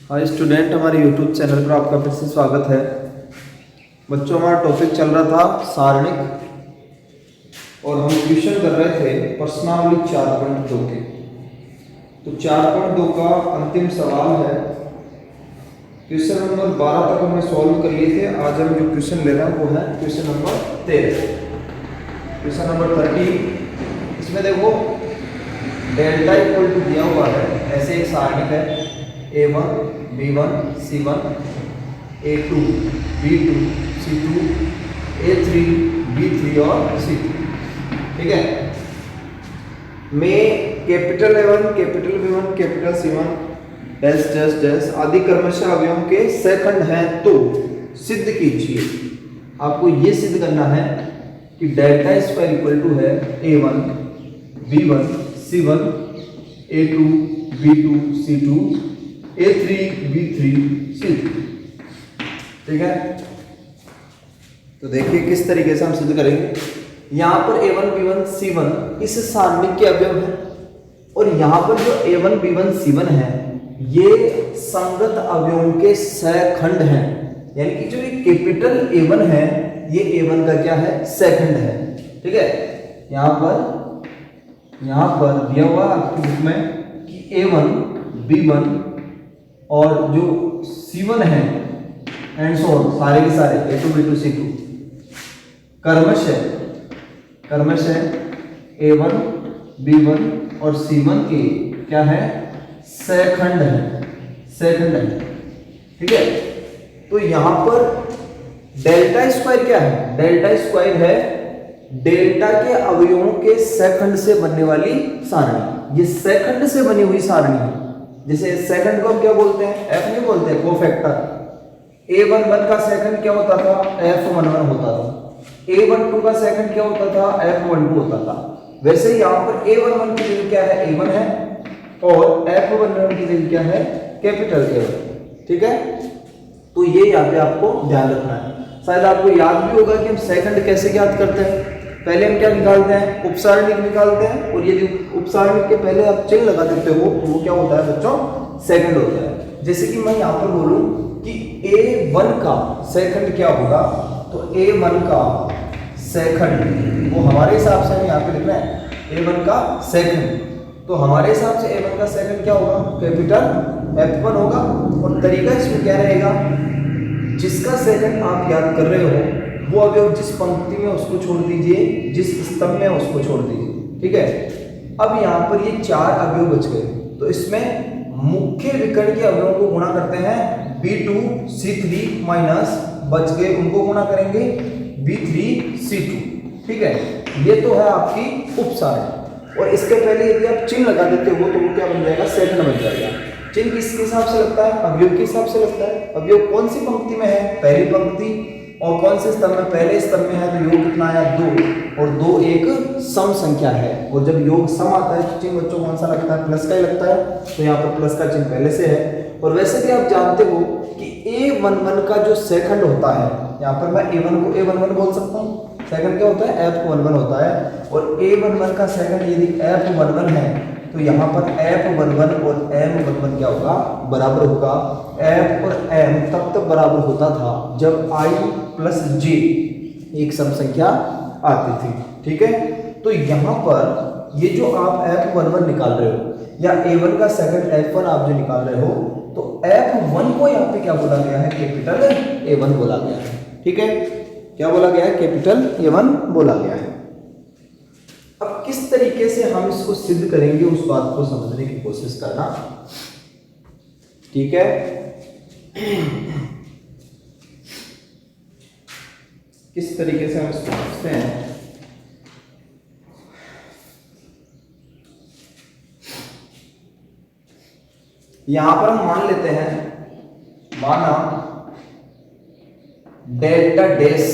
Hi student, हमारे YouTube channel पर आपका फिर से स्वागत है। बच्चों, हमारा टॉपिक चल रहा था सारणिक और हम क्वेश्चन कर रहे थे प्रश्नावली 4.2 के। तो 4.2 का अंतिम सवाल है। क्वेश्चन नंबर 12 तक हमने सॉल्व कर लिए थे। आज हम जो क्वेश्चन ले रहे हैं वो है क्वेश्चन नंबर 13। क्वेश्चन नंबर 13, इसमें देखो डेल्टा इक्वल टू दिया हुआ है। ऐसे एक सारणिक है A1 B1 C1 A2 B2 C2 A3 B3 और C3। ठीक है, में capital A1 capital B1 capital C1 dash dash dash आदि क्रमशः अवयवों के सेकंड हैं तो सिद्ध कीजिए। आपको ये सिद्ध करना है कि डेल्टा स्क्वायर इक्वल टू है A1 B1 C1 A2 B2 C2 A3 B3 C3। ठीक है, तो देखिए किस तरीके से हम सिद्ध करेंगे। यहां पर A1 B1 C1 इस सारणिक के अवयव हैं और यहां पर जो A1 B1 C1 है ये संगत अवयवों के सहखंड हैं। यानी कि जो ये कैपिटल A1 है ये A1 का क्या है, सेकंड है। ठीक है, यहां पर दिया हुआ आपकी बुक में कि A1 B1 और जो C1 है एंड सो ऑन सारे के सारे A2 B2 C2 क्रमशः A1 B1 और C1 के क्या है, सेकंड है। ठीक है, तो यहां पर डेल्टा स्क्वायर क्या है, डेल्टा स्क्वायर है डेल्टा के अवयवों के सेकंड से बनने वाली सारणी। ये सेकंड से बनी हुई सारणी है। जैसे सेकंड को हम क्या बोलते हैं, एफ नहीं बोलते हैं, कोफैक्टर। A11 का सेकंड क्या होता था, F11 होता था। A12 का सेकंड क्या होता था, F12 होता था। वैसे ही यहां पर A11 की वैल्यू क्या है, A1 है और F11 की वैल्यू क्या है, कैपिटल A1। ठीक है, तो ये यहां पे आपको ध्यान रखना है। शायद आपको याद भी होगा कि हम सेकंड कैसे ज्ञात करते हैं। पहले हम क्या निकालते हैं, उपसारणिक निकालते हैं और यदि उपसारणिक के पहले आप चिन्ह लगा देते हो तो वो क्या होता है बच्चों, सेकंड होता है। जैसे कि मैं यहां पर बोलूं कि A1 का सेकंड क्या होगा, तो A1 का सेकंड वो हमारे हिसाब से हम यहां पे लिख रहे हैं A1 का सेकंड, तो हमारे हिसाब से A1 का सेकंड क्या होगा, कैपिटल F1 होगा। और तरीका इसमें क्या रहेगा, जिसका सेकंड आप याद कर रहे हो वो अवयव जिस पंक्ति में उसको छोड़ दीजिए, जिस स्तंभ में उसको छोड़ दीजिए। ठीक है, अब यहां पर ये 4 अवयव बच गए, तो इसमें मुख्य विकर्ण के अवयवों को गुणा करते हैं B2 C3 माइनस बच गए उनको गुणा करेंगे B3 C2। ठीक है, ये तो है आपकी उपसारणी। और इसके पहले यदि आप चिन्ह लगा देते हो तो वो क्या बन जाएगा, सेकंड बन जाएगा। चिन्ह किसके हिसाब से लगता है, अवयव के हिसाब से लगता है। अवयव कौन सी पंक्ति में है, पहली पंक्ति, और कौन से स्तंभ में, पहले स्तंभ में है, तो योग कितना आया, 2 और 2 एक सम संख्या है। और जब योग सम आता है तो चिन्ह बच्चों कौन सा लगता है, प्लस का ही लगता है। तो यहाँ पर प्लस का चिन्ह पहले से है। और वैसे भी आप जानते हो कि A11 का जो सेकंड होता है, यहाँ पर मैं A1 को A11 बोल सकता हूँ, सेकंड क्या होता है, F11 होता है। और A11 का सेकंड यदि F11 है तो यहाँ पर F11 और M11 क्या होगा, बराबर होगा। F और M तब बराबर होता था जब I प्लस J एक सम संख्या आती थी। ठीक है, तो यहाँ पर ये जो आप F11 निकाल रहे हो या A1 का सेकंड F1 आप जो निकाल रहे हो, तो F1 को यहाँ पे क्या बोला गया है, कैपिटल A1 बोला गया है। ठीक है, क्या बोला गया है, कैपिटल A1 बोला गया है। अब किस तरीके से हम इसको सिद्ध करेंगे उस बात को समझने की कोशिश करना। ठीक है, किस तरीके से हम इसको समझते हैं। यहां पर हम मान लेते हैं, माना डेल्टा डैश,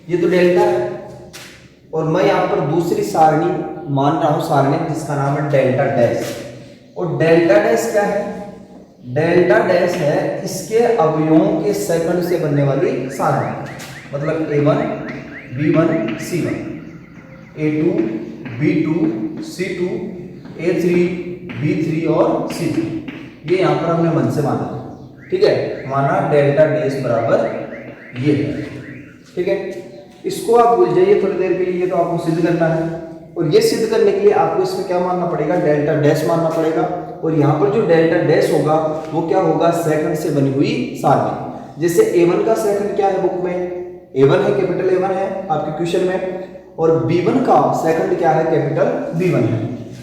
ये तो डेल्टा है और मैं यहां पर दूसरी सारणी मान रहा हूं, सारणी जिसका नाम है डेल्टा डैश। और डेल्टा डैश क्या है, डेल्टा डैश है इसके अवयवों के सेकंड से बनने वाली सारणी। मतलब A1 B1 C1 A2 B2 C2 A3 B3 और C3। ये यहाँ पर हमने मन से माना है, ठीक है, माना डेल्टा डैश बराबर ये है, ठीक है। इसको आप भूल जाइए थोड़ी देर के लिए, ये तो आपको सिद्ध करना है, और ये सिद्ध करने के लिए आपको इसमें क्या मानना पड़ेगा, डेल्टा डैश मानना पड़ेगा। और यहाँ पर जो डेल्टा डैश होगा वो क्या होगा, सेकंड से बनी हुई सारणी। जैसे A1 का सेकंड क्या है बुक में, A1 है, कैपिटल A1 है आपके क्वेश्चन में, और B1 का सेकंड क्या है, कैपिटल B1 है।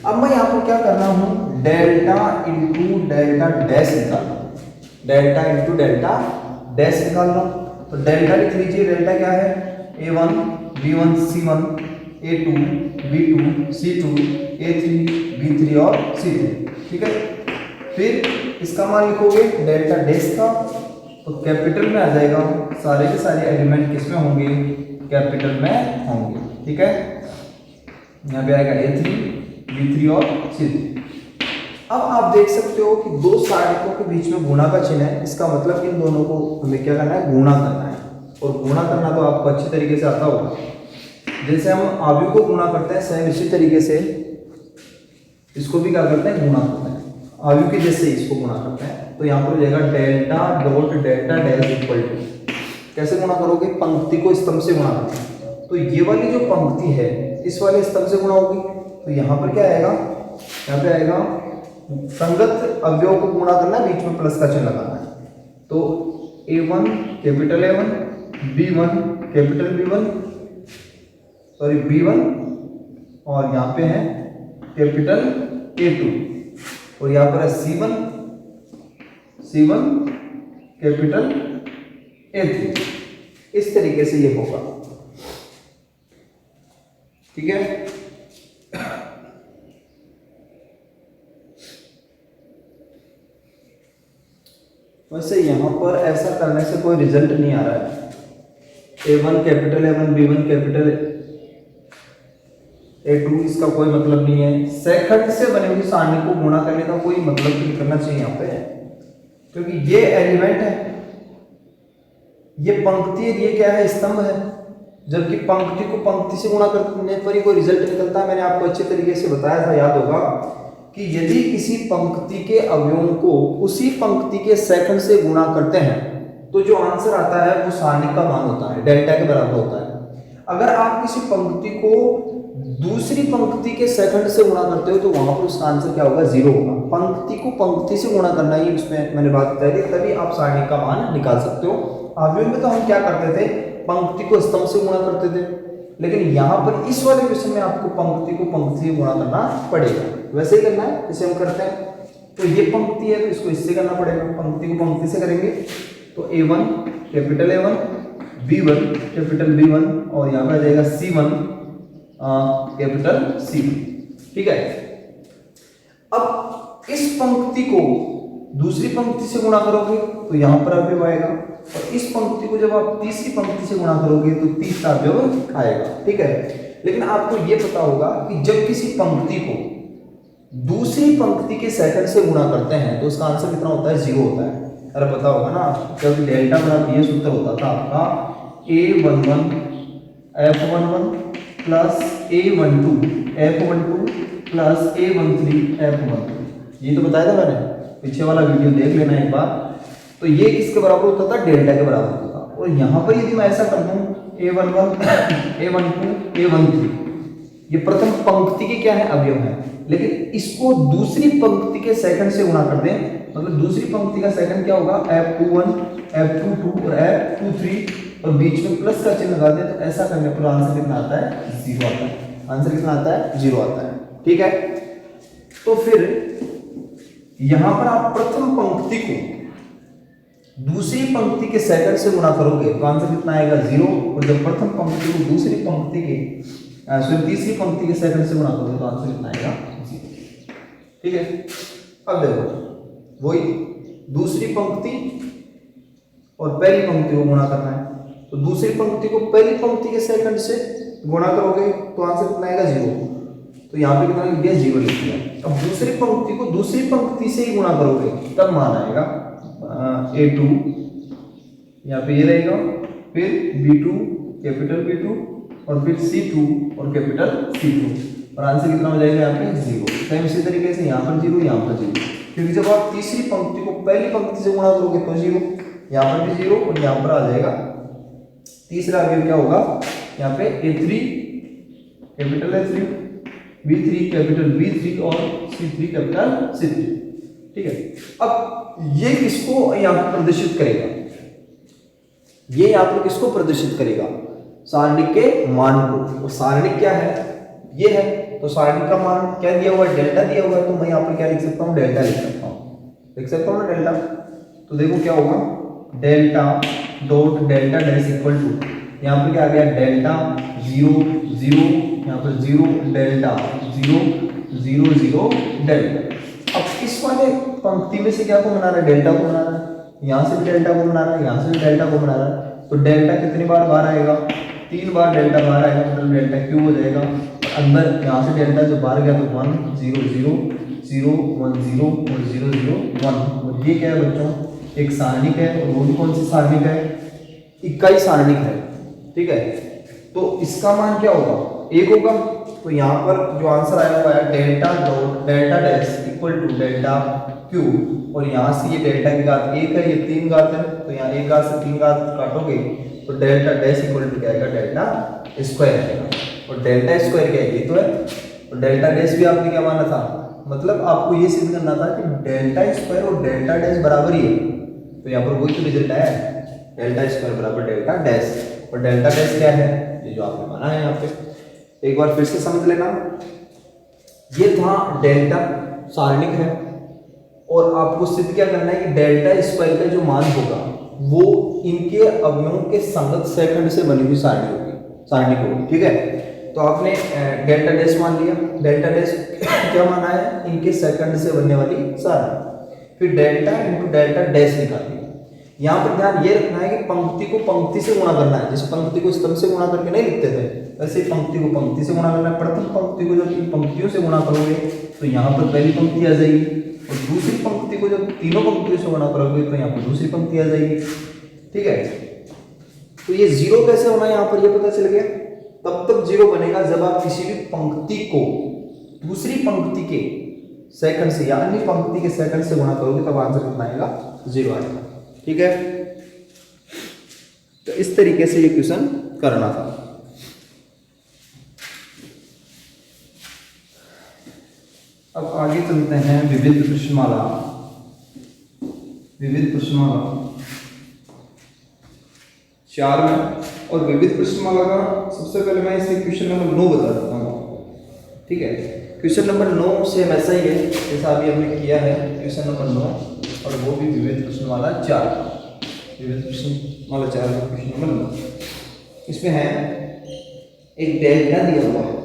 अब मैं यहाँ पर क्या कर रहा हूँ, डेल्टा इंटू डेल्टा डैश निकाल रहा हूँ, डेल्टा इंटू डेल्टा डैश निकाल रहा हूँ। तो डेल्टा लिख लीजिए, डेल्टा क्या है, A1 B1 C1 A2 B2 C2 A3 B3 और C3, ठीक है। फिर इसका मान लिखोगे डेल्टा डैश का, तो कैपिटल में आ जाएगा, सारे के सारे एलिमेंट किसमें होंगे, कैपिटल में होंगे, ठीक है। यहाँ पे आएगा A3 B3 और C3। अब आप देख सकते हो कि दो सारणिकों के बीच में गुणा का चिन्ह है, इसका मतलब इन दोनों को हमें क्या करना है, गुणा करना है। और गुणा करना तो आपको अच्छी तरीके से आता होगा, जैसे हम अवयव को गुणा करते हैं सेम इसी तरीके से इसको भी क्या करते हैं, गुणा करते हैं, अवयव के जैसे इसको गुणा करते हैं। तो यहाँ पर हो जाएगा delta dot delta dash equal to, कैसे गुणा करोगे, पंक्ति को स्तंभ से गुणा करते हैं। तो ये वाली जो पंक्ति है इस वाले स्तंभ से गुणा होगी, तो यहाँ पर क्या आएगा, यहाँ पे आएगा संगत अवयव को गुणा करना है, बीच में प्लस का चिन्ह लगाना है। तो A1 capital A1 B1 capital B1 sorry B1 और यहाँ पे है कैपिटल A2, और यहाँ पर है C1 कैपिटल A3। इस तरीके से ये होगा, ठीक है। वैसे यहाँ पर ऐसा करने से कोई रिजल्ट नहीं आ रहा है, A1 capital A1 B1 capital A2, इसका कोई मतलब नहीं है। सेकंड से बने हुई सारणी को गुणा करने का कोई मतलब नहीं करना चाहिए यहाँ पे, क्योंकि ये एलिमेंट है, ये पंक्ति है, ये क्या है, स्तंभ है। जबकि पंक्ति को पंक्ति से गुणा करने पर ही कोई रिजल्ट निकलता है। मैंने आपको अच्छे तरीके से बताया था, याद होगा, कि यदि किसी पंक्ति के अवयवों को उसी पंक्ति के सेकंड से गुणा करते हैं तो जो आंसर आता है वो सारणी का मान होता है, डेल्टा के बराबर होता है। अगर आप किसी पंक्ति को दूसरी पंक्ति के सेकंड से गुणा करते हो तो वहां पर उसका आंसर क्या होगा, जीरो होगा। पंक्ति को पंक्ति से गुणा करना ही उसमें मैंने बात बताई थी, तभी आप सारणी का मान निकाल सकते हो। अवयव में तो हम क्या करते थे, पंक्ति को स्तंभ से गुणा करते थे, लेकिन यहाँ पर इस वाले क्वेश्चन में आपको पंक्ति को पंक्ति से गुणा करना पड़ेगा। वैसे ही करना है जैसे हम करते हैं। तो ये पंक्ति है तो इसको इससे करना पड़ेगा, पंक्ति को पंक्ति से करेंगे। तो A1 capital A1 B1 capital B1 और यहाँ पर आ जाएगा C1 कैपिटल C1, ठीक है। अब इस पंक्ति को दूसरी पंक्ति से गुणा करोगे तो यहाँ पर अवयव आएगा, और इस पंक्ति को जब आप तीसरी पंक्ति से गुणा करोगे तो तीसरा अवयव आएगा, ठीक है। लेकिन आपको ये पता होगा कि जब किसी पंक्ति को दूसरी पंक्ति के सेकंड से गुणा करते हैं तो उसका आंसर कितना होता है, जीरो होता है। अरे पता होगा ना, जब डेल्टा बराबर ये सूत्र होता था आपका A11 F11 plus A12 F12 plus A13 F13, ये तो बताया था मैंने, पीछे वाला वीडियो देख लेना एक बार। तो ये किसके बराबर होता था, डेल्टा के बराबर होता था। और यहाँ पर यदि मैं ऐसा कर दूं A11 A12 A13, ये प्रथम पंक्ति के क्या है, अवयव है, लेकिन इसको दूसरी पंक्ति के सेकंड से गुणा कर दें, मतलब दूसरी पंक्ति का सेकंड क्या होगा, F21 F22 और F23, और बीच में प्लस का चिन्ह लगा दें, तो ऐसा करने पर आंसर कितना आता है, जीरो आता है। आंसर कितना आता है, जीरो आता है, ठीक है। तो फिर यहां पर आप प्रथम पंक्ति को दूसरी पंक्ति के सेकंड से गुणा करोगे तो आंसर कितना आएगा, जीरो। और जब प्रथम पंक्ति को दूसरी पंक्ति के तीसरी पंक्ति के सेकंड से गुणा करोगे तो आंसर कितना आएगा, जीरो, ठीक है। अब देखो, वही दूसरी पंक्ति और पहली पंक्ति को गुणा करना है, तो दूसरी पंक्ति को पहली पंक्ति के सेकंड से गुणा करोगे तो आंसर कितना आएगा, जीरो। तो यहाँ पे कितना लिख दिया, जीरो लिख दिया। अब दूसरी पंक्ति को दूसरी पंक्ति से ही गुणा करोगे तब मान आएगा A2, यहाँ पे ये रहेगा, फिर B2 कैपिटल B2 और फिर C2 और कैपिटल C2, और आंसर कितना हो जाएगा यहाँ पे, जीरो। सेम इसी तरीके से यहाँ पर जीरो, यहाँ पर जीरो। क्योंकि जब आप तीसरी पंक्ति को पहली पंक्ति से गुणा करोगे तो 0, यहाँ पर भी 0 और यहाँ पर आ जाएगा तीसरा अवयव क्या होगा, यहाँ पे A3 capital A3, B3 capital B3 और C3 कैपिटल C3। ठीक है, अब ये किसको यहाँ पर प्रदर्शित करेगा, ये यहाँ पर किसको प्रदर्शित करेगा, सारणिक के मान को। और सारणिक क्या है, ये है, तो सारणिक का मान क्या दिया हुआ है, डेल्टा दिया हुआ है, तो मैं यहाँ पर क्या लिख सकता हूँ, डेल्टा लिख सकता हूँ, लिख सकता हूँ ना डेल्टा। तो देखो क्या होगा, delta dot delta dash equal to, यहाँ पर क्या आ गया, डेल्टा 0 0, यहाँ पर 0 डेल्टा 0 0 0 डेल्टा। अब इस वाले पंक्ति में से क्या को बना रहा है, डेल्टा को बना रहा है, यहाँ से भी डेल्टा को बना रहा है, यहाँ से भी डेल्टा को बना रहा है। तो डेल्टा कितनी बार बाहर आएगा, 3 बार डेल्टा बाहर आएगा, मतलब डेल्टा क्यूब हो जाएगा। अंदर यहाँ से डेल्टा जब बाहर गया तो 1 0 0 0 1 0 और 0 0 1। और ये क्या है बच्चों, एक सारणिक है, और वो भी कौन सी सारणिक है, इकाई सारणिक है। ठीक है, तो इसका मान क्या होगा, 1 होगा। तो यहाँ पर जो आंसर आया हुआ है delta dot delta dash equal to delta cube, और यहाँ से ये डेल्टा की घात 1 है, ये 3 घात है, तो यहाँ 1 घात से 3 घात काटोगे तो डेल्टा डैश इक्वल टू क्या आएगा, डेल्टा स्क्वायर आएगा। और डेल्टा स्क्वायर क्या है, ये तो है, और डेल्टा डैश भी आपने क्या माना था, मतलब आपको ये सिद्ध करना था कि डेल्टा स्क्वायर और डेल्टा डैश बराबर ही है। तो यहाँ पर वही तो रिजल्ट आया है, डेल्टा स्क्वायर बराबर डेल्टा डैश। और डेल्टा डैश क्या है, ये जो आपने माना है यहाँ पे, एक बार फिर से समझ लेना। ये था डेल्टा सारणिक है, और आपको सिद्ध क्या करना है कि डेल्टा स्क्वायर का जो मान होगा वो इनके अवयवों के संगत सेकंड से बनी हुई सारणी होगी। ठीक है, तो आपने डेल्टा डैश मान लिया, डेल्टा डैश क्या माना है, इनके सेकंड से बनने वाली सारणी। फिर डेल्टा इंटू डेल्टा डैश निकाल दिया। यहाँ पर ध्यान ये रखना है कि पंक्ति को पंक्ति से गुणा करना है, जिस पंक्ति को स्तंभ से गुणा करके नहीं लिखते थे, वैसे पंक्ति को पंक्ति से गुणा करना है। प्रथम पंक्ति को जब इन पंक्तियों से गुणा करोगे तो यहाँ पर पहली पंक्ति आ जाएगी, और दूसरी पंक्ति को जब तीनों पंक्तियों से गुणा करोगे तो यहाँ पर दूसरी पंक्ति आ जाएगी। ठीक है, तो ये 0 कैसे होना है यहाँ पर ये पता चल गया। तब तक 0 बनेगा जब आप किसी भी पंक्ति को दूसरी पंक्ति के सेकंड से या अन्य पंक्ति के सेकंड से गुणा करोगे, तब आंसर कितना आएगा, 0 आएगा। ठीक है, तो इस तरीके से ये क्वेश्चन करना था। अब आगे चलते हैं विविध प्रश्नमाला। विविध प्रश्नमाला 4 में, और विविध प्रश्नमाला का सबसे पहले मैं इसे क्वेश्चन नंबर 9 बता देता हूँ। ठीक है, क्वेश्चन नंबर 9 सेम ऐसा ही है जैसा अभी हमने किया है, क्वेश्चन नंबर 9, और वो भी विविध प्रश्नमाला 4, विविध प्रश्नमाला 4 का क्वेश्चन नंबर 9। इसमें है एक डेल्टा दिया हुआ है,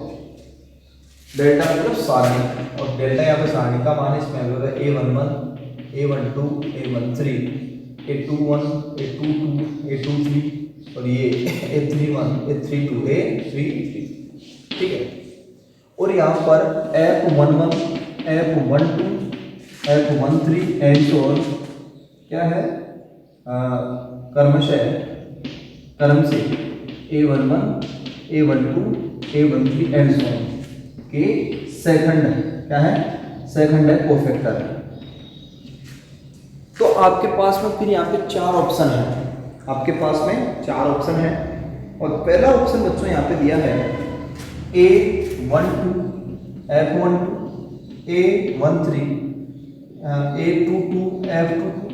डेल्टा मतलब सारणी, और डेल्टा यहाँ पे सारणी का मान इसमें होगा A11 A12 A13 A21 A22 A23 और ये A31 A32 A33। ठीक है, और यहाँ पर F11 F12 F13 and so on क्या है, क्रमशः क्रम से A11 A12 A13 and so on के सेकंड है, क्या है, सेकंड है, कोफैक्टर है। तो आपके पास में फिर यहाँ पे 4 ऑप्शन है, आपके पास में 4 ऑप्शन है, और पहला ऑप्शन बच्चों यहाँ पे दिया है A12 F12 A13 A22 F22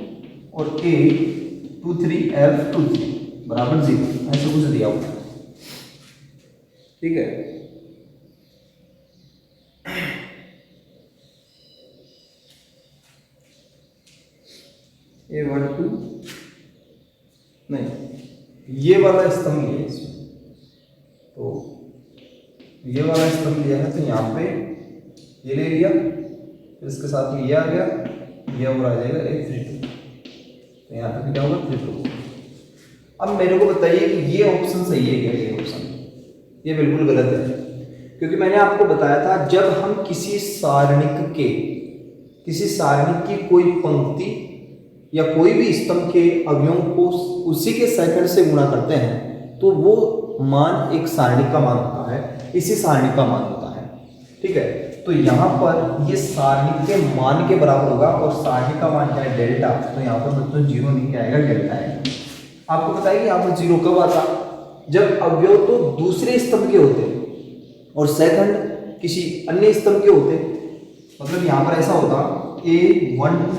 और A23 F23 बराबर 0, ऐसे कुछ दिया हुआ। ठीक है, A12 नहीं, ये वाला स्तंभ है इसमें, तो ये वाला स्तंभ लिया है, तो यहाँ पे ये ले लिया, फिर इसके साथ में ये आ गया, ये और आ जाएगा A32, तो यहाँ पे क्या होगा 32। अब मेरे को बताइए कि ये ऑप्शन सही है क्या, ये ऑप्शन, ये बिल्कुल गलत है, क्योंकि मैंने आपको बताया था जब हम किसी सारणिक की कोई पंक्ति या कोई भी स्तंभ के अवयवों को उसी के सेकंड से गुणा करते हैं तो वो मान एक सारणी का मान होता है, इसी सारणी का मान होता है। ठीक है, तो यहाँ पर ये सारणी के मान के बराबर होगा और सारणी का मान क्या है डेल्टा, तो यहाँ पर बच्चों जीरो नहीं आएगा, डेल्टा आएगा। आपको पता है कि यहाँ पर जीरो कब आता, जब अवयव तो दूसरे स्तंभ के होते और सेकंड किसी अन्य स्तंभ के होते। मतलब यहाँ पर ऐसा होता A12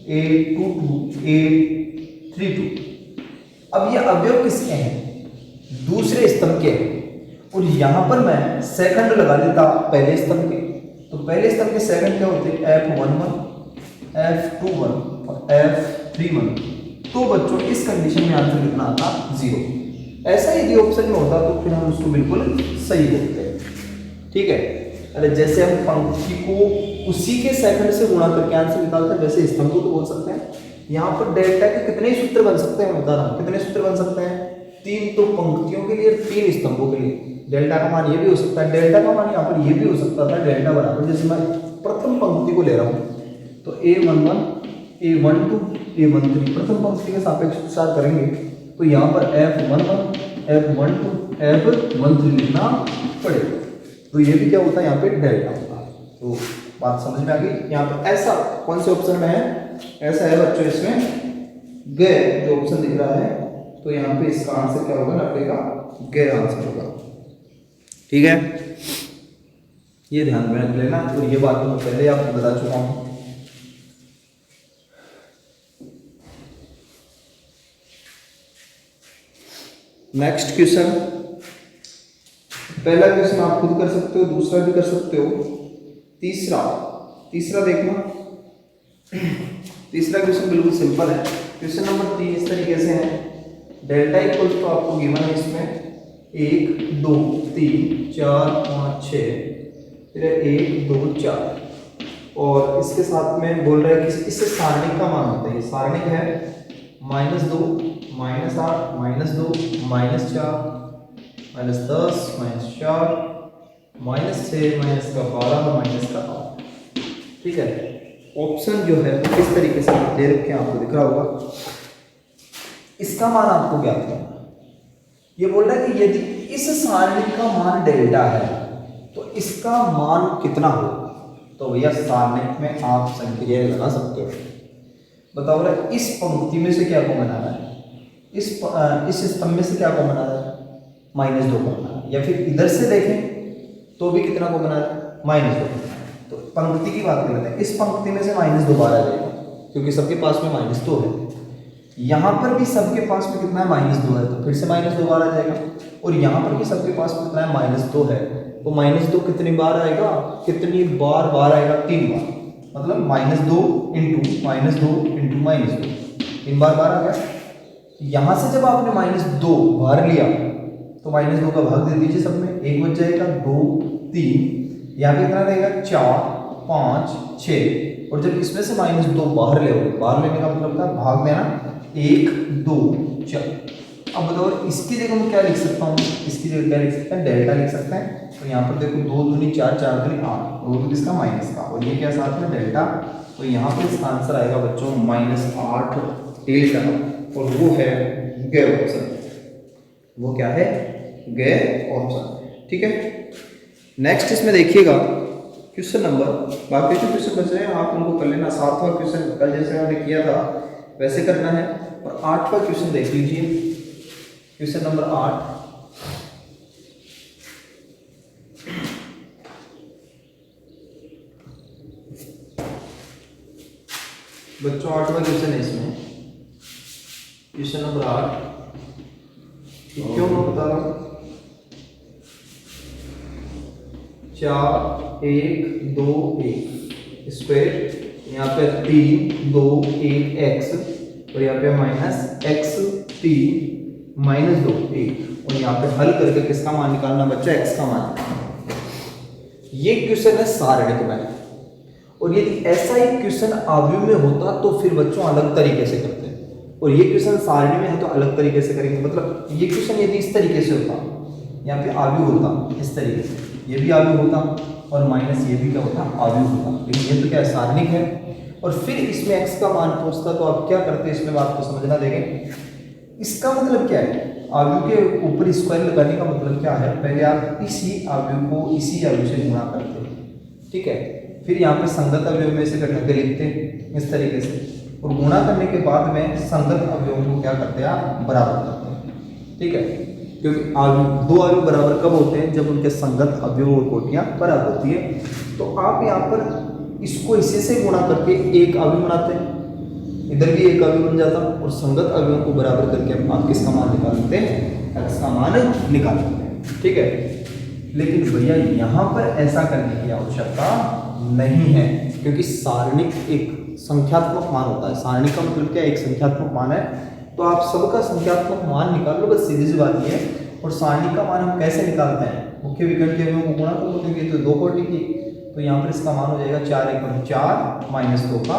A22 A32। अब ये अवयव किसके हैं, दूसरे स्तंभ के हैं, और यहाँ पर मैं सेकंड लगा देता पहले स्तंभ के। तो पहले स्तंभ के सेकंड क्या होते हैं F11 F21 और F31। तो बच्चों इस कंडीशन में आंसर कितना आता, जीरो। ऐसा यदि ऑप्शन में होता तो फिर हम उसको बिल्कुल सही बोलते हैं। ठीक है, अरे जैसे हम पंक्ति को उसी के सेकंड से गुणा करके आंसर निकालते हैं, वैसे स्तंभ को तो बोल सकते हैं। यहाँ पर डेल्टा के कितने सूत्र बन सकते हैं, बता रहा हूँ कितने सूत्र बन सकते हैं, 3 तो पंक्तियों के लिए 3 स्तंभों के लिए। डेल्टा का मान ये भी हो सकता है, डेल्टा का मान यहाँ पर ये भी हो सकता था, डेल्टा बराबर जैसे मैं प्रथम पंक्ति को ले रहा हूँ तो A11 A12 A13 प्रथम पंक्ति के सापेक्ष विचार करेंगे तो यहाँ पर F11 F12 F13 लिखना पड़ेगा। तो ये भी क्या होता है, यहाँ पे डेल्टा होता है। तो बात समझ में आ गई। यहाँ पर ऐसा कौन से ऑप्शन में है, ऐसा है बच्चों इसमें गए जो ऑप्शन दिख रहा है, तो यहाँ पे इसका आंसर क्या होगा, 90 का गए आंसर होगा। ठीक है, ये ध्यान में रख लेना। और ये बात तो मैं पहले आपको बता चुका हूं। नेक्स्ट क्वेश्चन, पहला क्वेश्चन आप खुद कर सकते हो, दूसरा भी कर सकते हो, तीसरा देखना। तीसरा क्वेश्चन बिल्कुल सिंपल है। क्वेश्चन नंबर 3 इस तरीके से है, डेल्टा इक्वल्स तो आपको गिवन है इसमें 1 2 3 4 5 6, फिर 1 2 4, और इसके साथ में बोल रहा है कि इससे सारणिक का मान होता है। सारणिक है -2 -8 -2 -4 -10 -4 -6 -12 -8। ठीक है, ऑप्शन जो है इस तरीके से दे रखे हैं, आपको दिख रहा होगा। इसका मान आपको क्या करना है, ये बोल रहा है कि यदि इस सारणी का मान डेल्टा है तो इसका मान कितना होगा। तो भैया सारणी में आप संक्रिया लगा सकते हो। बताओ रहा इस पंक्ति में से क्या कॉमन आ रहा है, इस स्तंभ में से क्या कॉमन आ रहा है, -2 कॉमन आ रहा है। या फिर इधर से देखें तो भी कितना कॉमन आ रहा है, -2। तो पंक्ति की बात कर लेते हैं, इस पंक्ति में से -2 बाहर आ जाएगा क्योंकि सबके पास में -2 है। यहाँ पर भी सबके पास में कितना है, -2 है, तो फिर से -2 बार आ जाएगा। और यहाँ पर भी सबके पास में कितना है, -2 है, तो -2 कितनी बार आएगा, कितनी बार आएगा, 3 बार। मतलब -2 इंटू -2 3 बार आ गया। यहाँ से जब आपने -2 बाहर लिया तो -2 का भाग दे दीजिए सब में, 1 बच जाएगा, 2 3, यहाँ पे कितना रहेगा, 4 5 6, और जब इसमें से -2 बाहर ले, बाहर लेने का मतलब था भाग देना, 1 2 4। अब बताओ इसकी जगह मैं क्या लिख सकता हूँ, इसकी जगह क्या लिख सकते हैं, डेल्टा लिख सकते हैं। तो यहाँ पर देखो 2 दूनी 4 4 दूनी 8, और वो किसका, माइनस का, और ये क्या साथ में डेल्टा। तो यहाँ पे इसका आंसर आएगा बच्चों -8 डेल्टा, और वो है गए ऑप्शन। वो क्या है, गए ऑप्शन। ठीक है, नेक्स्ट इसमें देखिएगा क्वेश्चन नंबर, बाकी जो क्वेश्चन बच रहे हैं आप उनको कर लेना। 7वां क्वेश्चन कल जैसे हमने किया था वैसे करना है, और 8वां क्वेश्चन देख लीजिए, क्वेश्चन नंबर 8। बच्चों 8वां क्वेश्चन है इसमें, क्वेश्चन नंबर 8। क्यों मैं बता रहा हूँ, 4 1 2 1 स्क्वायर, यहाँ पे 3 2 1 x, और यहाँ पे -x 3 -2 1, और यहाँ पे हल करके किसका मान निकालना बच्चा, x का मान। ये क्वेश्चन है सारणिक में, और यदि ऐसा एक क्वेश्चन आव्यूह में होता तो फिर बच्चों अलग तरीके से करते हैं, और ये क्वेश्चन सारणी में है तो अलग तरीके से करेंगे। मतलब ये क्वेश्चन यदि इस तरीके से होता, यहाँ पे आव्यूह होता इस तरीके से, ये भी आव्यूह होता, और माइनस ये भी क्या होता, आव्यूह होता। लेकिन ये तो क्या है, सारणिक है, और फिर इसमें x का मान पूछता तो आप क्या करते, इसमें बात को समझना देखें। इसका मतलब क्या है, आव्यूह के ऊपर स्क्वायर लगाने का मतलब क्या है, पहले आप इसी आव्यूह को इसी आव्यूह से गुणा करते हैं, ठीक है। फिर यहाँ पे संगत अवयव में से घटा के लिखते हैं इस तरीके से, और गुणा करने के बाद में संगत अवयवों को क्या करते हैं आप, बराबर करते हैं, ठीक है। क्योंकि दो अवयव बराबर कब होते हैं, जब उनके संगत अवयव और कोटियां बराबर होती है। तो आप यहाँ पर इसको इसी से गुणा करके एक अवयव बनाते हैं, इधर भी एक अवयव बन जाता, और संगत अवयवों को बराबर करके आप किसका मान निकाल लेते हैं, x का मान निकाल लेते हैं, ठीक है। लेकिन भैया यहाँ पर ऐसा करने की आवश्यकता नहीं है, क्योंकि सारणिक एक संख्यात्मक मान होता है। सारणी का मतलब क्या, एक संख्यात्मक मान है, तो आप सबका संख्यात्मक मान निकाल लो, बस सीधी सी बात ये है। और सारणी का मान हम कैसे निकालते हैं, मुख्य विकर्ण के अवयवों को गुणा करो, क्योंकि तो दो कोटि की, तो यहाँ पर इसका मान हो जाएगा 4 × 4 - 2 का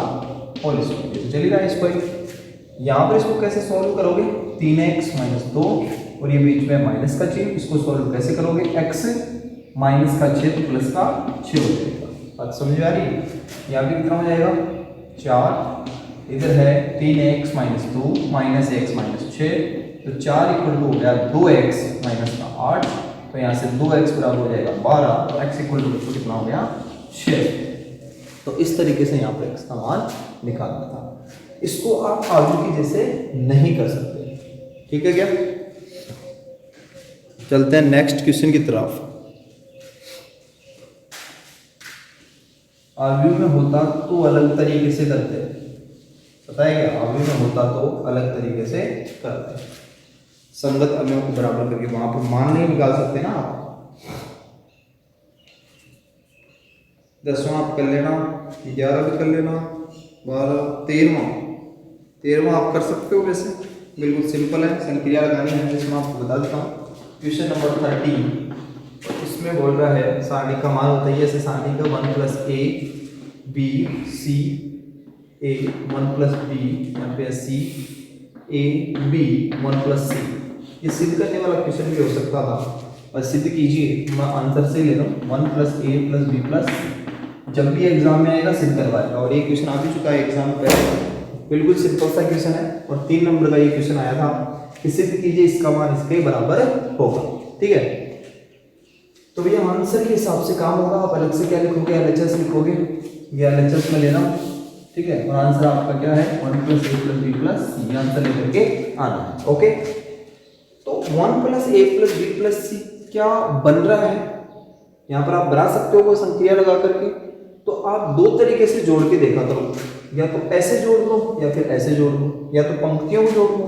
होल स्क्वायर। तो चलिए रहा स्क्वायर, यहाँ पर इसको कैसे सॉल्व करोगे, 3x - 2 और ये बीच में माइनस का चिन्ह, इसको सॉल्व कैसे करोगे, x माइनस का छेद प्लस का 6 हो जाएगा। बात समझ में आ रही है। यहाँ भी कितना हो जाएगा 4, इधर है 3x - 2 - x - 6, तो 4 = हो गया 2x - 8, तो यहाँ से 2x बराबर हो जाएगा 12, x = कितना हो गया 6। तो इस तरीके से यहाँ पर x का मान निकालना था। इसको आप आलू की जैसे नहीं कर सकते, ठीक है क्या। चलते हैं नेक्स्ट क्वेश्चन की तरफ। आलू में होता तो अलग तरीके से करते हैं, पता है क्या, आलू में होता तो अलग तरीके से करते हैं। संगत अवयवों को बराबर करके वहां पर मान नहीं निकाल सकते ना आप। 10वां आप कर लेना, 11 भी कर लेना, 12, 13वां आप कर सकते हो, वैसे बिल्कुल सिंपल है, संक्रिया लगानी है, जिसमें आपको बता देता हूँ। क्वेश्चन नंबर 13, इसमें बोल रहा है सारणी का मान होता है ऐसे, सारणी का 1 + a b c a 1 + b, यहाँ पे c a b 1 + c। ये सिद्ध करने वाला क्वेश्चन भी हो सकता था, और सिद्ध कीजिए, मैं आंसर से ले रहा हूँ 1 + a + b + c। जब भी एग्जाम में आएगा सिद्ध करवाएगा, और ये क्वेश्चन आ भी चुका है एग्जाम में पहले, बिल्कुल सिंपल सा क्वेश्चन है, और 3 नंबर का ये क्वेश्चन आया था कि सिद्ध कीजिए इसका मान इसके बराबर होगा, ठीक है। तो भैया आंसर के हिसाब से काम होगा, आप अलग से क्या लिखोगे, एलएचएस लिखोगे, ये एलएचएस में लेना, ठीक है। और आंसर आपका क्या है 1 + a + b + c, आंसर लेकर के आना है, ओके। तो 1 + a + b + c क्या बन रहा है, यहाँ पर आप बना सकते हो कोई संक्रिया लगा करके। तो आप दो तरीके से जोड़ के देखा करो, या तो ऐसे जोड़ लो या फिर ऐसे जोड़ लो, या तो पंक्तियों को जोड़ लो,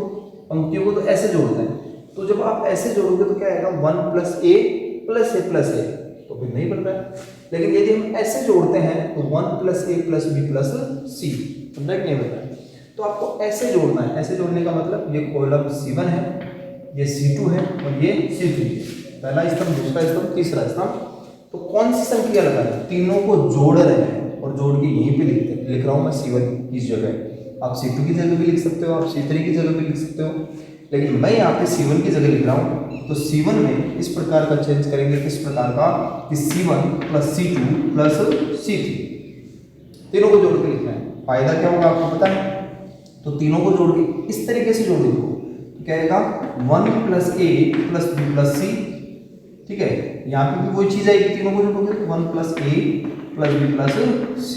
पंक्तियों को तो ऐसे जोड़ते हैं, तो जब आप ऐसे जोड़ोगे तो क्या आएगा 1 + a + a + a, तो फिर नहीं बन रहा है। लेकिन यदि हम ऐसे जोड़ते हैं तो 1 + a + b + c, समझा कि नहीं बन रहा है। तो आपको ऐसे जोड़ना है, ऐसे जोड़ने का मतलब ये कॉलम C1 है, ये C2 है और ये C3 है, पहला स्तंभ, दूसरा स्तंभ, तीसरा स्तंभ। तो कौन सी संख्या लगानी, तीनों को जोड़ रहे हैं, और जोड़ के यहीं पे लिख रहा हूँ मैं C1 इस जगह, आप C2 की जगह भी लिख सकते हो, आप C3 की जगह भी लिख सकते हो, लेकिन मैं यहाँ पे C1 की जगह लिख रहा हूँ। तो C1 में इस प्रकार का चेंज करेंगे, किस प्रकार का, कि C1 + C2 + C3, तीनों को जोड़ के लिखना है। फायदा क्या होगा आपको पता है, तो तीनों को जोड़ के इस तरीके से जोड़ दो, तो क्या आएगा 1 + a + b + c, ठीक है। यहाँ पे भी वही चीज आएगी, तीनों को जोड़ोगे 1 + a + b + c,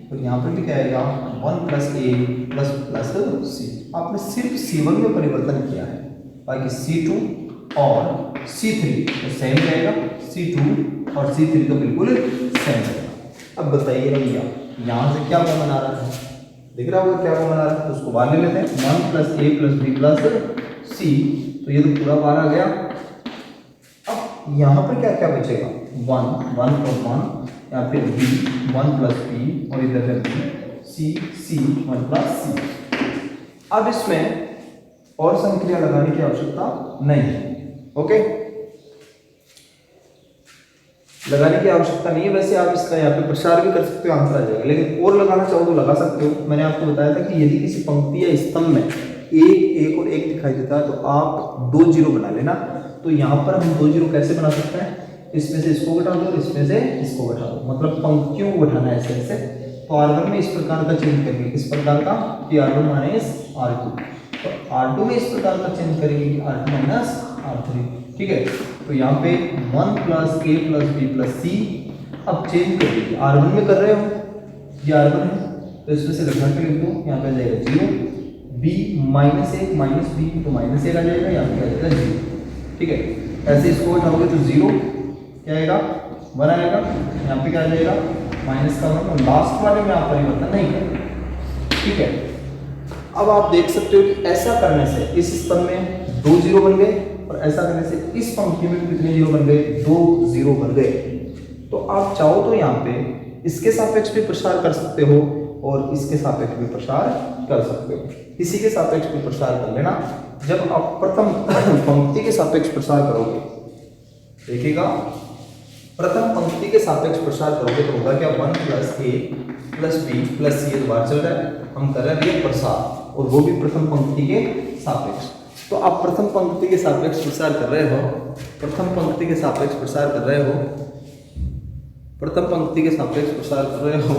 और यहाँ पर भी क्या आएगा 1 + a + c। आपने सिर्फ C1 में परिवर्तन किया है, बाकी C2 और C3 तो सेम रहेगा, C2 और C3 तो बिल्कुल सेम रहेगा। अब बताइए भैया यहाँ से क्या कॉमन आ रहा है, दिख रहा होगा क्या कॉमन आ रहा है, तो उसको बाहर ले लेते हैं, 1 + a + b + c, तो ये तो पूरा बाहर आ गया। अब यहाँ पर क्या क्या बचेगा, 1 1 + 1, या फिर b 1 + b, और इधर है b c 1 + c। अब इसमें और संक्रिया लगाने की आवश्यकता नहीं है, ओके, लगाने की आवश्यकता नहीं है। वैसे आप इसका यहाँ पे प्रसार भी कर सकते हो, आंसर आ जाएगा, लेकिन और लगाना चाहो तो लगा सकते हो। मैंने आपको बताया था कि यदि किसी पंक्ति या स्तंभ में एक और एक दिखाई देता है तो आप 2 0 बना लेना। तो यहाँ पर हम 2 0 कैसे बना सकते हैं, इसमें से इसको घटा दो, इसमें से इसको घटा दो, मतलब पंक्तियों को घटाना है ऐसे। तो R1 में इस प्रकार का चेंज करेंगे, किस प्रकार का, कि R1 - R2, तो R2 में इस प्रकार का चेंज करेंगे कि R2 - R3, ठीक है। तो यहाँ पे 1 + a + b + c, अब चेंज कर दीजिए, R1 में कर रहे हो, ये R1 है तो इसमें से घटा के लिख दो, यहाँ पे आ जाएगा 0, b -1 माइनस बी तो -1 आ जाएगा, यहाँ पे आ जाएगा 0। ठीक है, ऐसे इसको उठाओगे तो 0 क्या आएगा 1 आएगा, यहाँ पे क्या आ जाएगा -1 और लास्ट वाले में आप परिवर्तन नहीं करेंगे। ठीक है, अब आप देख सकते हो कि ऐसा करने से इस स्तंभ में 2 0 बन गए और ऐसा करने से इस पंक्ति में कितने 0 बन गए, 2 0 बन गए। तो आप चाहो तो यहाँ पे इसके सापेक्ष भी प्रसार कर सकते हो और इसके सापेक्ष भी प्रसार कर सकते हो। इसी के सापेक्ष भी प्रसार कर लेना। जब आप प्रथम पंक्ति के सापेक्ष प्रसार करोगे, देखिएगा प्रथम पंक्ति के सापेक्ष प्रसार करोगे तो होगा क्या 1 + a + b + c बार चल रहा है, हम कर रहे हैं प्रसार और वो भी प्रथम पंक्ति के सापेक्ष। तो आप प्रथम पंक्ति के सापेक्ष प्रसार कर रहे हो, प्रथम पंक्ति के सापेक्ष प्रसार कर रहे हो, प्रथम पंक्ति के सापेक्ष प्रसार कर रहे हो,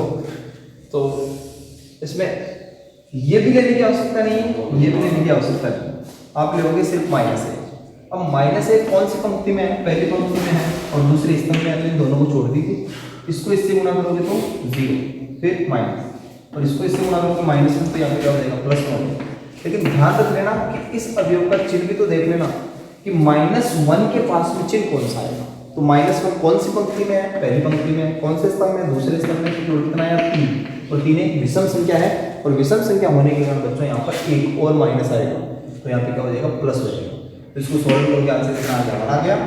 तो इसमें ये भी लेने की आवश्यकता नहीं है, ये भी लेने की आवश्यकता नहीं, आप लोगे सिर्फ -1। अब -1 कौन सी पंक्ति में है, पहली पंक्ति में है और दूसरे स्तंभ में है, तो इन दोनों को छोड़ दीजिए। इसको इससे गुणा करोगे तो 0 फिर माइनस और इसको इससे गुणा करोगे -1 तो यहाँ पे क्या हो जाएगा +1। लेकिन ध्यान रख लेना कि इस अवयव का चिन्ह भी तो देख लेना कि -1 के पास में चिन्ह कौन सा आएगा। तो -1 कौन सी पंक्ति में है, पहली पंक्ति में है, कौन से स्तंभ में, दूसरे स्तंभ में, कितना है 3 और 3 एक विषम संख्या है और विषम संख्या होने के कारण बच्चों यहाँ पर एक और माइनस आएगा तो यहाँ पे क्या हो जाएगा प्लस हो जाएगा। तो इसको सॉल्व करके आंसर कितना आ गया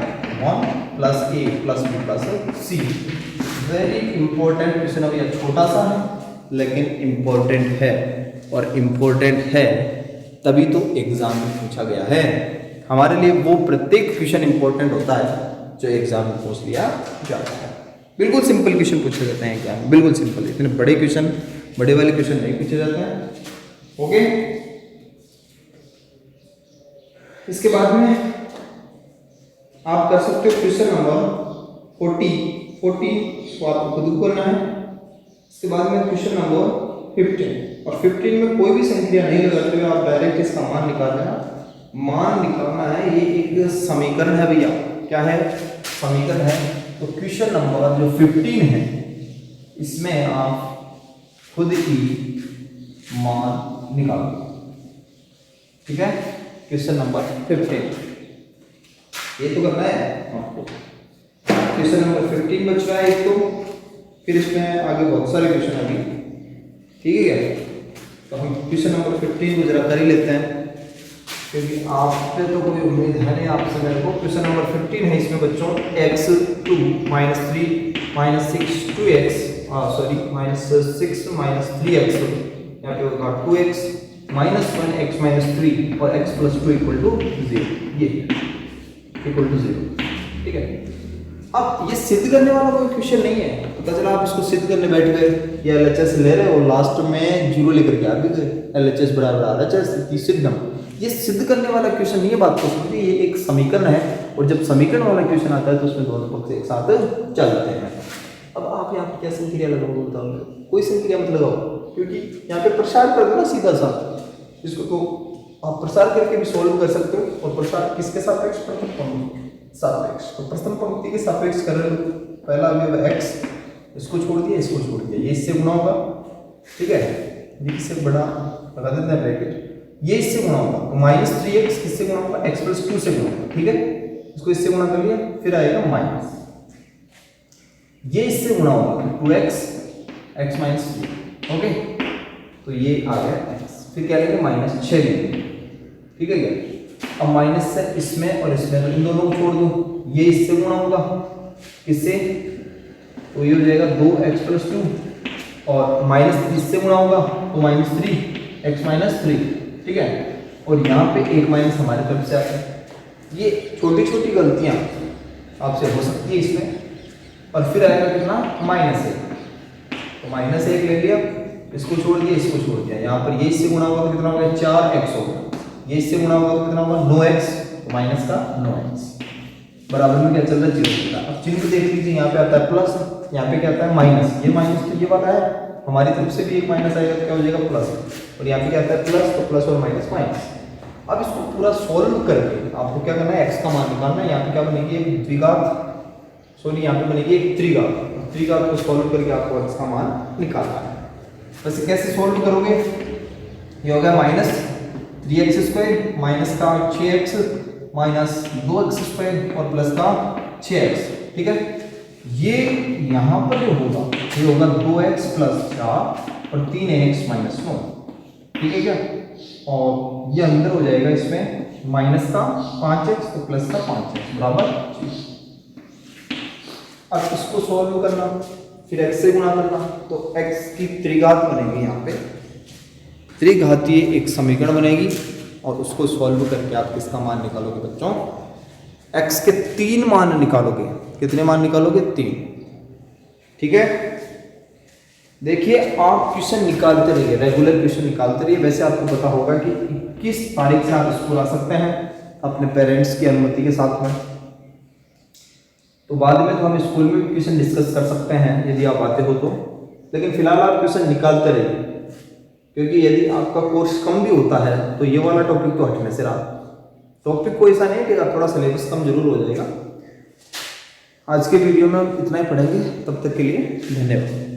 1 + a + b + c। Very important question. अब यह छोटा सा है लेकिन इंपॉर्टेंट है और इंपॉर्टेंट है तभी तो एग्जाम में पूछा गया है। हमारे लिए वो प्रत्येक क्वेश्चन इंपॉर्टेंट होता है जो एग्जाम में पूछ लिया जाता है। बिल्कुल सिंपल क्वेश्चन पूछे जाते हैं एग्जाम में, बिल्कुल सिंपल। इतने बड़े क्वेश्चन, बड़े वाले क्वेश्चन नहीं पूछे जाते हैं। ओके, इसके बाद में आप कर सकते हो क्वेश्चन नंबर 40 को आपको खुद करना है। इसके बाद में क्वेश्चन नंबर 15 और 15 में कोई भी संख्या नहीं लगाते हुए आप डायरेक्ट इसका मान निकाल लेना। मान निकालना है, ये एक समीकरण है भैया, क्या है समीकरण है। तो क्वेश्चन नंबर जो 15 है इसमें आप खुद ही मान निकालो। ठीक है, क्वेश्चन नंबर 15 ये तो करना है आपको। क्वेश्चन नंबर 15 बच रहा है एक तो, फिर इसमें आगे बहुत सारे क्वेश्चन अभी। ठीक है, तो हम क्वेश्चन नंबर 15 को जरा कर ही लेते हैं क्योंकि आपसे तो कोई उम्मीद है नहीं आपसे मेरे को। क्वेश्चन नंबर 15 है, इसमें बच्चों x2 - 3 - 6 2x -6 - 3x यहाँ पे होगा 2x -1x - 3 और x + 2 = 0, ये = 0। ठीक है, अब ये सिद्ध करने वाला कोई क्वेश्चन नहीं है। पता चला आप इसको सिद्ध करने बैठ गए, ये LHS ले रहे हो, लास्ट में 0 लेकर के आ भी गए, LHS बराबर RHS सिद्धम। ये सिद्ध करने वाला क्वेश्चन नहीं है, बात को समझिए। ये एक समीकरण है और जब समीकरण वाला क्वेश्चन आता है तो उसमें दोनों पक्ष एक साथ चलते हैं। अब आप यहाँ पे क्या संक्रिया लगाओगे बताओ? कोई संक्रिया मत लगाओ क्योंकि यहाँ पे प्रसार कर दो ना सीधा सा इसको, तो आप प्रसार करके भी सोल्व कर सकते हो। और प्रसार किसके सापेक्ष? प्रथम पंक्ति सापेक्ष। तो प्रथम पंक्ति के सापेक्ष कर रहे हो, पहला अवयव x, इसको छोड़ दिया, इसको छोड़ दिया, ये इससे गुणा होगा। ठीक है, ये इससे बड़ा लगा देते हैं ब्रैकेट, ये इससे गुणा होगा तो -3x किससे गुणा होगा? x + 2 से गुणा होगा। ठीक है, इसको इससे गुणा कर लिया, फिर आएगा माइनस, ये इससे गुणा होगा 2x x - 3। ओके, तो ये आ गया x, फिर क्या लेंगे -6 लेंगे। ठीक है क्या, अब माइनस से इसमें और इसमें, तो इन दोनों को छोड़ दो, ये इससे गुणा होगा किससे? तो ये हो जाएगा 2x + 2 और -3 इससे गुणा होगा तो -3x - 3। ठीक है, और यहाँ पे एक माइनस हमारे तरफ से आता है। ये छोटी छोटी गलतियाँ आपसे हो सकती है इसमें। और फिर आएगा कितना? -1, तो -1 ले लिया, इसको छोड़ दिया, इसको छोड़ दिया, यहाँ पर ये इससे गुणा होगा तो कितना होगा? 4x होगा, ये इससे गुणा होगा तो कितना होगा? 9x, तो माइनस का 9x बराबर में क्या चल रहा है? 0। अब चिन्ह देख लीजिए, यहाँ पे आता है प्लस, यहाँ पे क्या आता है माइनस। ये माइनस तो ये वाला है, हमारी तरफ से भी एक माइनस आएगा तो क्या हो जाएगा? प्लस। और यहाँ पे क्या आता है? प्लस, तो प्लस और माइनस माइनस। अब इसको पूरा सोल्व करके आपको क्या करना है? x का मान निकालना है। यहाँ पे क्या बनेगी? एक द्विघात, सॉरी यहाँ पे बनेगी एक त्रिघात। त्रिघात को सॉल्व करके आपको x का मान निकालना है। वैसे कैसे सॉल्व करोगे, ये हो गया माइनस 3x² माइनस का 6x माइनस 2x² और प्लस का 6x, ठीक है। ये यहाँ पर जो होगा ये होगा 2x प्लस 4 और 3x माइनस 9, ठीक है क्या। और ये अंदर हो जाएगा इसमें माइनस का 5x तो प्लस का 5x बराबर 6। अब इसको सॉल्व करना, फिर x से गुणा करना, तो x की त्रिघात बनेगी, यहाँ पे त्रिघातीय एक समीकरण बनेगी और उसको सॉल्व करके आप किसका मान निकालोगे बच्चों, x के 3 मान निकालोगे। कितने मान निकालोगे, 3, ठीक है। देखिए आप क्वेश्चन निकालते रहिए, रेगुलर क्वेश्चन निकालते रहिए। वैसे आपको पता होगा कि 21 तारीख से आप स्कूल आ सकते हैं अपने पेरेंट्स की अनुमति के साथ में। तो बाद में तो हम स्कूल में भी क्वेश्चन डिस्कस कर सकते हैं यदि आप आते हो तो, लेकिन फिलहाल आप क्वेश्चन निकालते रहिए, क्योंकि यदि आपका कोर्स कम भी होता है तो ये वाला टॉपिक तो हटने से रहा। टॉपिक कोई ऐसा नहीं कि थोड़ा सिलेबस कम जरूर हो जाएगा। आज के वीडियो में हम इतना ही पढ़ेंगे, तब तक के लिए धन्यवाद।